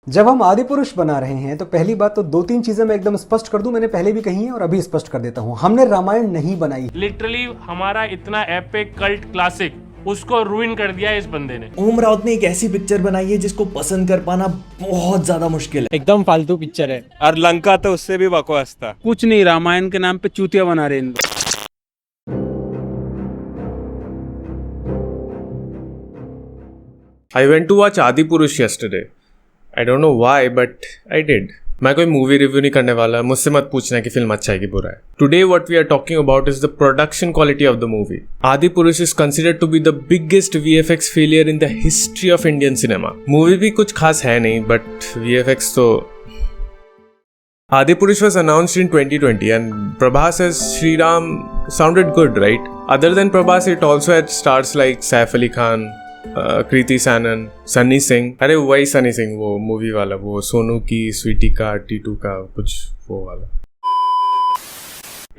जब हम आदिपुरुष बना रहे हैं तो पहली बात तो दो तीन चीजें मैं एकदम स्पष्ट कर दूं, मैंने पहले भी कही है और अभी स्पष्ट कर देता हूं। हमने रामायण नहीं बनाई। लिटरली हमारा इतना एपिक कल्ट क्लासिक उसको रूइन कर दिया इस बंदे ने। ओम राउत ने एक ऐसी पिक्चर बनाई है जिसको पसंद कर पाना बहुत ज्यादा मुश्किल है। एकदम फालतू पिक्चर है और लंका तो उससे भी बकवास था। कुछ नहीं, रामायण के नाम पे चूतिया बना रहे हैं इन लोग। I went to watch Adipurush yesterday. I don't know why, but I did. मैं कोई मूवी रिव्यू नहीं करने वाला, मुझसे मत पूछना कि फिल्म अच्छा है कि बुरा है. Today what we are talking about is the production quality of the movie. Adipurush is considered to be the biggest VFX failure in the history of Indian cinema. Movie भी कुछ खास है नहीं, but VFX तो. Adipurush was announced in 2020 and Prabhas as Sriram sounded good, right? Other than Prabhas, it also had stars like Saif Ali Khan, Kriti Sanon, Sunny Singh, अरे वही सन्नी सिंह, वो movie वाला, वो सोनू की स्वीटी का टीटू का कुछ वो वाला.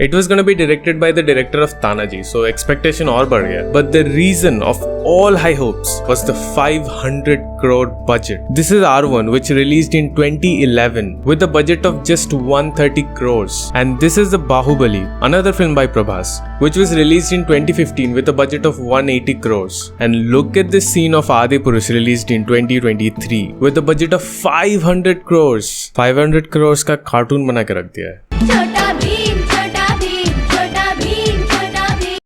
It was gonna be directed by the director of Tanaji, so expectation और बढ़ गया. But the reason of all high hopes was the 500 crore budget. This is R1, which released in 2011 with a budget of just 130 crores. And this is the Bahubali, another film by Prabhas, which was released in 2015 with a budget of 180 crores. And look at this scene of Adipurush released in 2023 with a budget of 500 crores. 500 crores का cartoon बना के रख दिया है. छोटा भीम, छोटा भीम, छोटा भीम, छोटा Bhim.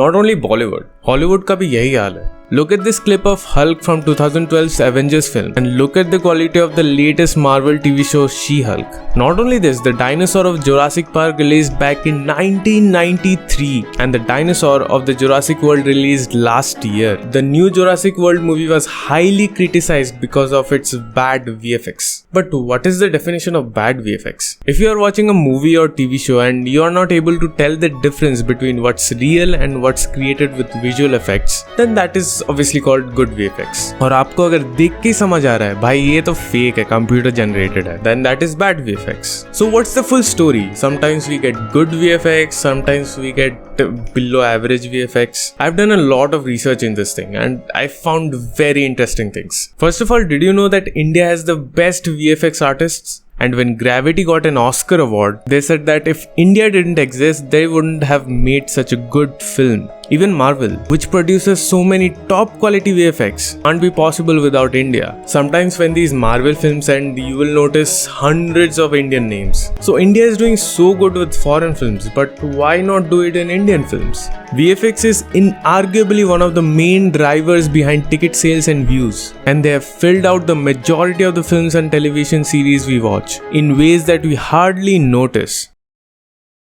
Not only Bollywood, Hollywood का भी यही हाल है. Look at this clip of Hulk from 2012's Avengers film and look at the quality of the latest Marvel TV show She-Hulk. Not only this, the dinosaur of Jurassic Park released back in 1993 and the dinosaur of the Jurassic World released last year. The new Jurassic World movie was highly criticized because of its bad VFX. But what is the definition of bad VFX? If you are watching a movie or TV show and you are not able to tell the difference between what's real and what's created with visual effects, then that is obviously called good VFX. और आपको अगर देख के समझ आ रहा है भाई ये तो fake है, computer generated है, then that is bad VFX. So what's the full story? Sometimes we get good VFX, sometimes we get below average VFX. I've done a lot of research in this thing and I found very interesting things. First of all, did you know that India has the best VFX artists? And when Gravity got an Oscar award, they said that if India didn't exist, they wouldn't have made such a good film. Even Marvel, which produces so many top quality VFX, can't be possible without India. Sometimes when these Marvel films end, you will notice hundreds of Indian names. So India is doing so good with foreign films, but why not do it in Indian films? VFX is inarguably one of the main drivers behind ticket sales and views, and they have filled out the majority of the films and television series we watch in ways that we hardly notice.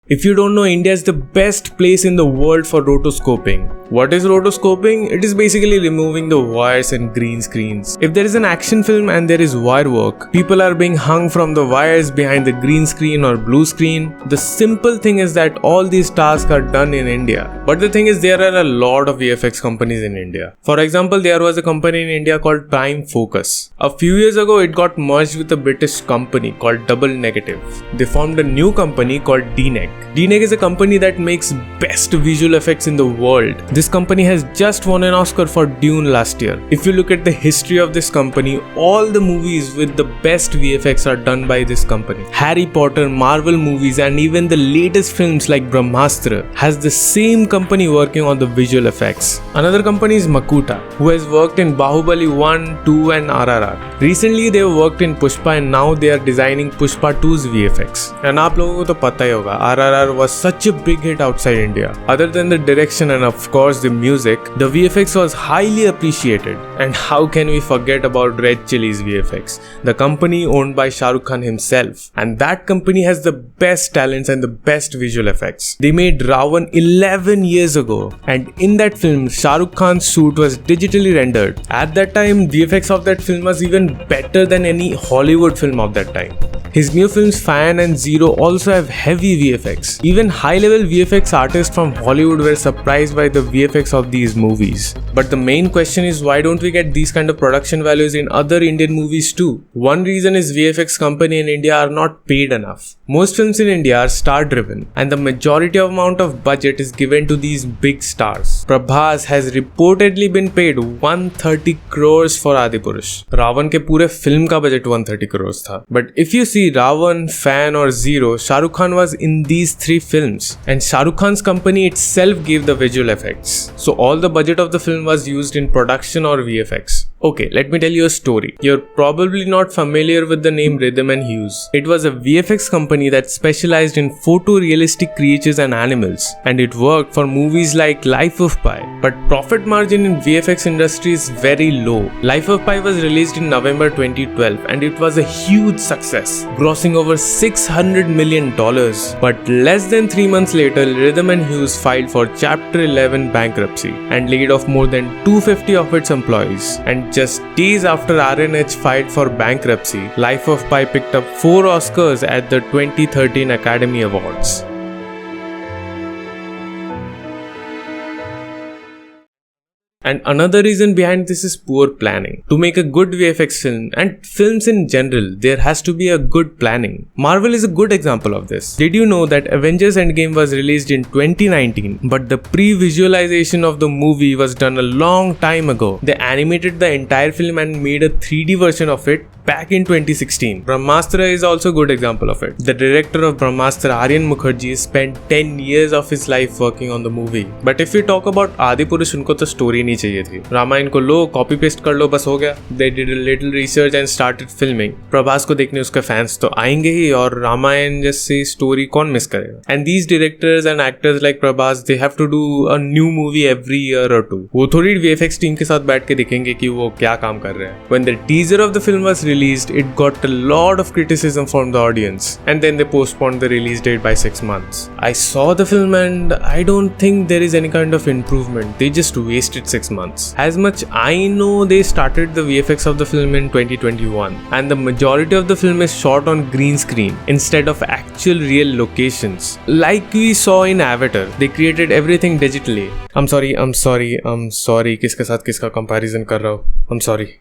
If you don't know, India is the best place in the world for rotoscoping. What is rotoscoping? It is basically removing the wires and green screens. If there is an action film and there is wire work, people are being hung from the wires behind the green screen or blue screen. The simple thing is that all these tasks are done in India. But the thing is, there are a lot of VFX companies in India. For example, there was a company in India called Prime Focus. A few years ago, it got merged with a British company called Double Negative. They formed a new company called DNEG. DNEG is a company that makes best visual effects in the world. This company has just won an Oscar for Dune last year. If you look at the history of this company, all the movies with the best VFX are done by this company. Harry Potter, Marvel movies and even the latest films like Brahmastra has the same company working on the visual effects. Another company is Makuta, who has worked in Bahubali 1, 2 and RRR. Recently they worked in Pushpa and now they are designing Pushpa 2's VFX. And आप लोगों को तो पता ही होगा, RRR was such a big hit outside India. Other than the direction and of course the music, the VFX was highly appreciated. And how can we forget about Red Chilli's VFX, the company owned by Shah Rukh Khan himself. And that company has the best talents and the best visual effects. They made Ravan 11 years ago and in that film Shah Rukh Khan's suit was digitally rendered. At that time, VFX of that film was even better than any Hollywood film of that time. His new films Fan and Zero also have heavy VFX. VFX. Even high-level VFX artists from Hollywood were surprised by the VFX of these movies. But the main question is, why don't we get these kind of production values in other Indian movies too? One reason is VFX company in India are not paid enough. Most films in India are star-driven, and the majority of amount of budget is given to these big stars. Prabhas has reportedly been paid 130 crores for Adipurush. Ravan के पूरे film का budget 130 crores था. But if you see Ravan, Fan or Zero, Shah Rukh Khan was in these three films, and Shah Rukh Khan's company itself gave the visual effects. So all the budget of the film was used in production or VFX. Okay, let me tell you a story. You're probably not familiar with the name Rhythm and Hues. It was a VFX company that specialized in photorealistic creatures and animals, and it worked for movies like Life of Pi. But profit margin in VFX industry is very low. Life of Pi was released in November 2012, and it was a huge success, grossing over $600 million. But less than 3 months later, Rhythm and Hues filed for Chapter 11 bankruptcy and laid off more than 250 of its employees. And just days after RNH filed for bankruptcy, Life of Pi picked up 4 Oscars at the 2013 Academy Awards. And another reason behind this is poor planning. To make a good VFX film, and films in general, there has to be a good planning. Marvel is a good example of this. Did you know that Avengers Endgame was released in 2019, but the pre-visualization of the movie was done a long time ago? They animated the entire film and made a 3D version of it back in 2016. Brahmastra is also a good example of it. The director of Brahmastra, Aryan Mukherjee, spent 10 years of his life working on the movie. But if we talk about Adipurush, उनको तो story नहीं चाहिए थी. रामायण को लो, copy paste कर लो, बस हो गया. They did a little research and started filming. Prabhas को देखने उसके fans तो आएंगे ही, और रामायण जैसी story कौन miss करेगा? And these directors and actors like Prabhas, they have to do a new movie every year or two. वो थोड़ी VFX team के साथ बैठ के देखेंगे कि वो क्या काम कर रहे हैं. When the teaser of the film was released, it got a lot of criticism from the audience, and then they postponed the release date by 6 months. I saw the film and I don't think there is any kind of improvement. They just wasted 6 months. As much I know, they started the VFX of the film in 2021, and the majority of the film is shot on green screen instead of actual real locations. Like we saw in Avatar, they created everything digitally. I'm sorry, किसके साथ किसका comparison कर रहा हूँ? I'm sorry.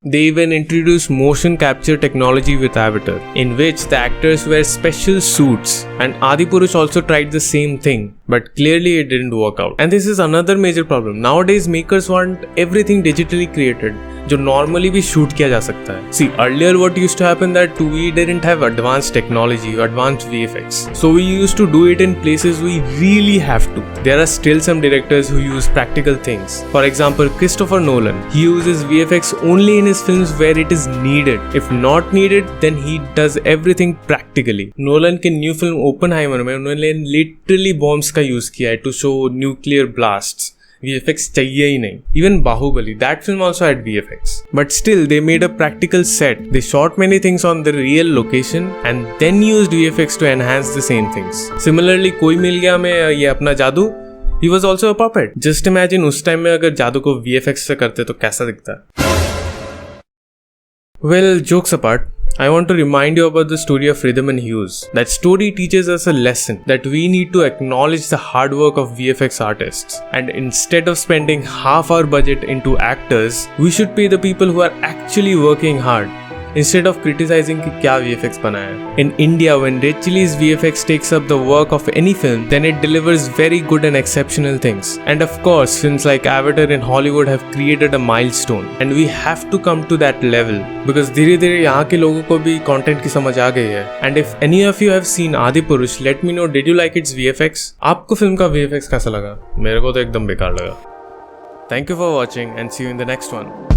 They even introduced motion capture technology with Avatar, in which the actors wear special suits, and Adipurush also tried the same thing, but clearly it didn't work out. And this is another major problem. Nowadays makers want everything digitally created, जो normally भी shoot किया जा सकता है. See, earlier what used to happen that we didn't have advanced technology, advanced VFX, so we used to do it in places we really have to. There are still some directors who use practical things. For example, Christopher Nolan, he uses VFX only in his films where it is needed. If not needed, then he does everything practically. Nolan के new film Oppenheimer में उन्होंने literally bombs का use किया है to show nuclear blasts. VFX चाहिए ही नहीं. Even Bahubali, that film also had VFX. But still, they made a practical set. They shot many things on the real location and then used VFX to enhance the same things. Similarly, कोई मिल गया में ये अपना जादू, he was also a puppet. Just imagine उस time में अगर जादू को VFX से करते तो कैसा दिखता. Well, jokes apart, I want to remind you about the story of Rhythm and Hues. That story teaches us a lesson that we need to acknowledge the hard work of VFX artists. And instead of spending half our budget into actors, we should pay the people who are actually working hard, instead of criticizing कि क्या VFX बनाया. In India, when Red Chillies VFX takes up the work of any film, then it delivers very good and exceptional things. And of course, films like Avatar in Hollywood have created a milestone, and we have to come to that level because धीरे धीरे यहाँ के लोगों को भी content की समझ आ गई है. And if any of you have seen Adipurush, let me know, did you like its VFX? आपको फिल्म का VFX कैसा लगा? मेरे को तो एकदम बेकार लगा. Thank you for watching and see you in the next one.